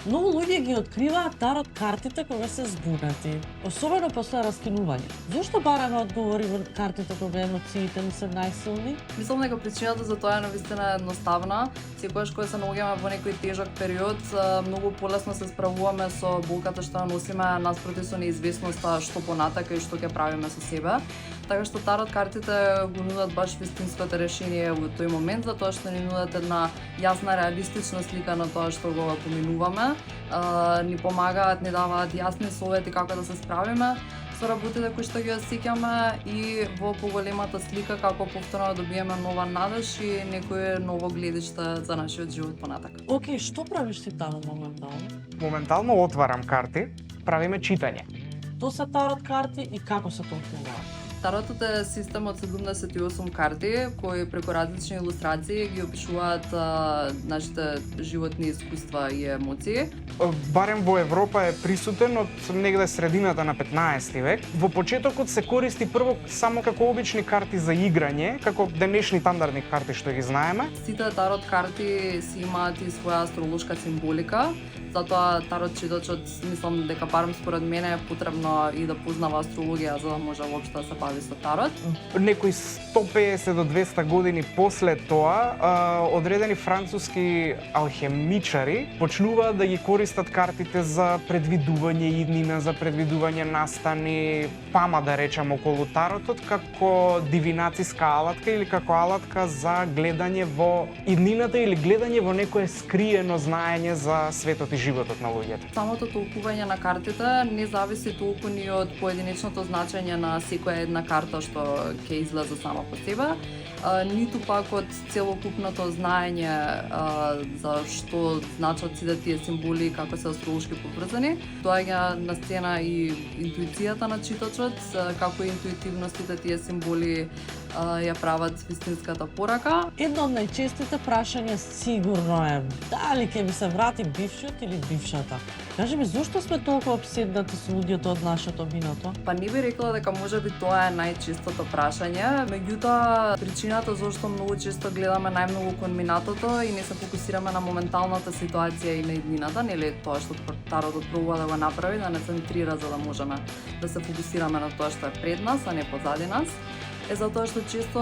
Многу луѓе ги откриваат тарот картите кога се збунати, особено после раскинување. Зошто бараме одговори во картите кога емоциите ни се најсилни? Мислам дека причината за тоа е навистина едноставна. Секогаш кога се наоѓаме во некој тежок период, многу полесно се справуваме со болката што ја носиме наспроти со неизвестноста што понатака и што ќе правиме со себе. Така што тарот картите го нудат баш вистинското решение во тој момент, затоа што ни нудат една јасна реалистична слика на тоа што го поминуваме, ни помагаат, ни даваат јасни совети како да се справиме со работите кои што ги осеќаме и во поголемата слика како повторно добиеме нова надеж и некое ново гледиште за нашиот живот понатака. Океј, што правиш ти таму моментално? Моментално отварам карти, правиме читање. Тоа се тарот карти и како се толкуваат? Таротот е систем од 78 карти кои преку различни илустрации ги опишуваат нашите животни искуства и емоции. Барем во Европа е присутен од негде средината на 15 век. Во почетокот се користи прво само како обични карти за играње, како денешни стандардни карти што ги знаеме. Сите тарот карти си имаат и своја астролошка символика, затоа тарот читачот, мислам дека барем според мене е потребно и да познава астрологија за да може воопшто да се бави со тарот. Некои 150 до 200 години после тоа, одредени француски алхемичари почнуваат да ги користат картите за предвидување иднина, за предвидување настани, фама да речам околу таротот како дивинациска алатка или како алатка за гледање во иднината или гледање во некое скриено знаење за светот и животот на луѓето. Самото толкување на картите не зависи толку ни од поединечното значење на секоја една карта што ќе излезе сама по себе, ниту пак од целокупното знаење за што значат сите тие символи и како се астролошки поврзани. Доаѓа на сцена и интуицијата на читачот, како интуитивностите тие символи ја прават вистинската порака. Едно од најчестите прашања сигурно е дали ќе ми се врати бившиот или бившата. Кажи ми, зошто сме толку обседнати со луѓето од нашето минато? Па не би рекла дека можеби тоа е најчестото прашање, меѓутоа причината зашто многу често гледаме најмногу кон минатото и не се фокусираме на моменталната ситуација и на иднината, нели тоа што таротот пробува да го направи, да не центрира за да можеме да се фокусираме на тоа што е пред нас, а не позади нас. Е затоа што често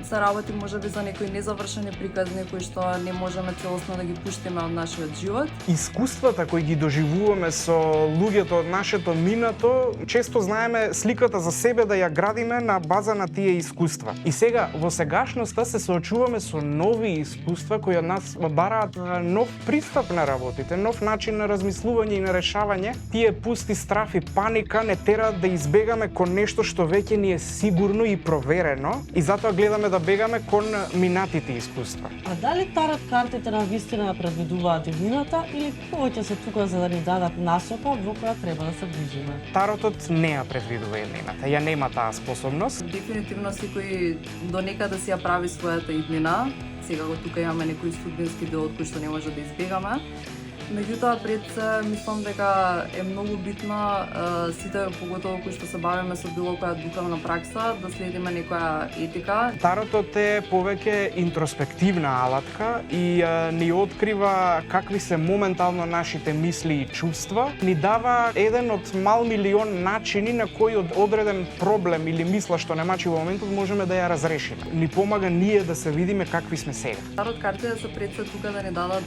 се работи можеби за некои незавршени приказни кои што не можеме целосно да ги пуштиме од нашиот живот. Искуствата кои ги доживуваме со луѓето од нашето минато, често знаеме сликата за себе да ја градиме на база на тие искуства. И сега во сегашноста се соочуваме со нови искуства кои од нас бараат нов пристап на работите, нов начин на размислување и на решавање. Тие пусти страф и паника не тераат да избегаме кон нешто што веќе ни е сигурно и проверено и затоа гледаме да бегаме кон минатите искуства. А дали тарот картите на вистина предвидуваат иднината или повеќе се тука за да ни дадат насока во која треба да се движиме? Таротот не ја предвидува иднината, ја нема таа способност. Дефинитивно секој до некаде си ја прави својата иднина. Сега го тука имаме некој судбински дел од кој што не може да избегаме. Меѓутоа, пред се, мислам дека е многу битно сите, поготово кои што се бавиме со било која духовна пракса, да следиме некоја етика. Таротот е повеќе интроспективна алатка и ни открива какви се моментално нашите мисли и чувства. Ни дава еден од мал милион начини на кои од одреден проблем или мисла што не мачи во моментот можеме да ја разрешиме. Ни помага ние да се видиме какви сме сега. Тарот картите се пред се тука да ни дадат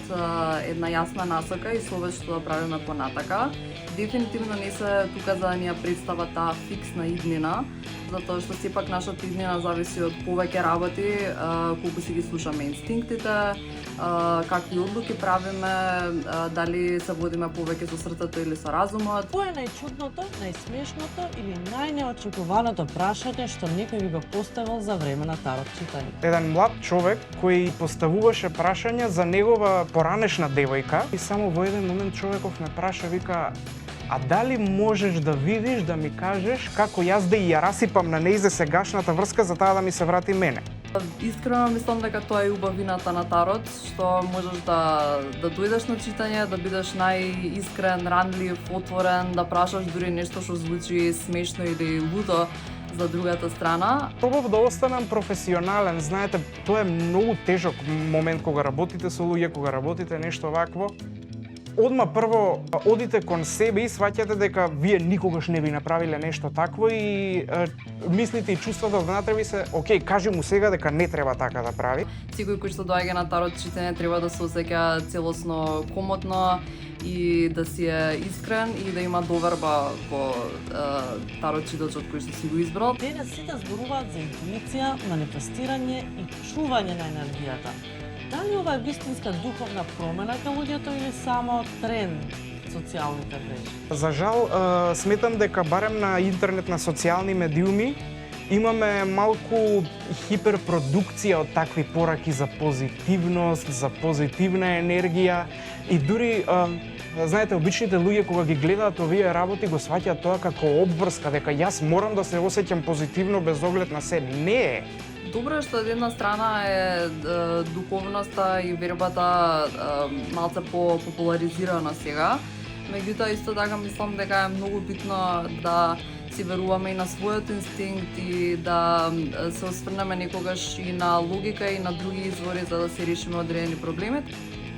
една јасна насока и совет што да правиме понатака. Дефинитивно не се тука за да ни ја представа таа фиксна иднина, затоа што сепак нашата иднина зависи од повеќе работи, колку си ги слушаме инстинктите, какви одлуки правиме, дали се водиме повеќе со срцето или со разумот. Кој е најчудното, најсмешното или најнеочекуваното прашање што некој ви го поставил за време на тарот читање? Еден млад човек кој поставуваше прашања за негова поранешна девојка и само во еден момент човеков ме праша, вика: а дали можеш да видиш, да ми кажеш како јас да ја расипам на нејзе сегашната врска за таа да ми се врати мене? Искрено мислам дека тоа е убавината на тарот, што можеш да дојдеш на читање, да бидеш најискрен, ранлив, отворен, да прашаш дури нешто што звучи смешно или лудо за другата страна. Пробав да останам професионален, знаете, тоа е многу тежок момент кога работите со луѓе, кога работите нешто вакво. одма прво одите кон себе и сваќате дека вие никогаш не би направиле нешто такво и мислите и чувствата внатре ви се, окей, кажи му сега дека не треба така да прави. Секој кој што доаѓа на тарот читање треба да се осеќа целосно комотно и да си е искрен и да има доверба во тарот читачот кој што си го избрал. Денес сите зборуваат за интуиција, манифестирање и чување на енергијата. Дали ова е вистинска духовна промена кај луѓето или само тренд социјалните мрежи? За жал, сметам дека барем на интернет, на социјални медиуми, имаме малку хиперпродукција од такви пораки за позитивност, за позитивна енергија и дури, знаете, обичните луѓе кога ги гледаат овие работи го сваќаат тоа како обврска, дека јас морам да се осеќам позитивно без оглед на се. Не е. Добро е што од една страна е духовноста и вербата малце популаризирана сега. Меѓутоа исто така мислам дека е многу битно да си веруваме и на својот инстинкт и да се осврнеме некогаш и на логика и на други извори за да се решиме одредени проблеми.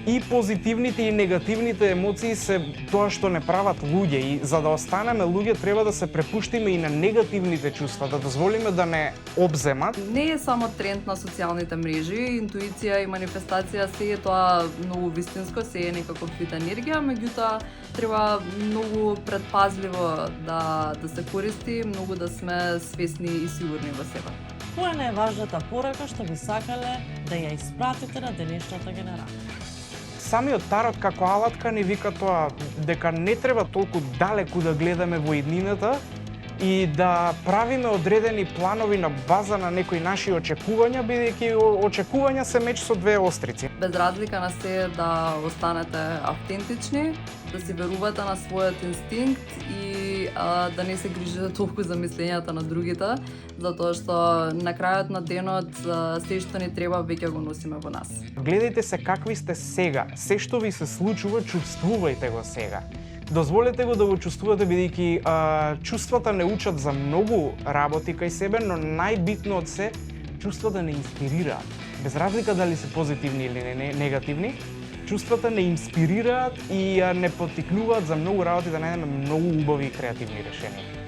И позитивните и негативните емоции се тоа што не прават луѓе и за да останеме луѓе треба да се препуштиме и на негативните чувства, да дозволиме да не обземат. Не е само тренд на социјалните мрежи, интуиција и манифестација се е тоа многу вистинско, се е некаков вид енергија, меѓутоа треба многу предпазливо да се користи, многу да сме свесни и сигурни во себе. Која е најважната порака што би сакале да ја испратите на денешната генерација? Самиот тарот како алатка ни вика тоа дека не треба толку далеку да гледаме во иднината и да правиме одредени планови на база на некои наши очекувања, бидејќи очекувања се меч со две острици. Без разлика на се да останете автентични, да си верувате на својот инстинкт и да не се грижите толку за мислењата на другите, затоа што на крајот на денот се што ни треба веќе го носиме во нас. Гледајте се какви сте сега. Се што ви се случува, чувствувајте го сега. Дозволете го да го чувствувате, бидејќи чувствата не учат за многу работи кај себе, но најбитно од се, чувствата не инспирираат. Без разлика дали се позитивни или негативни, чувствата не инспирираат и не поттикнуваат за многу работи да најдеме многу убави и креативни решенија.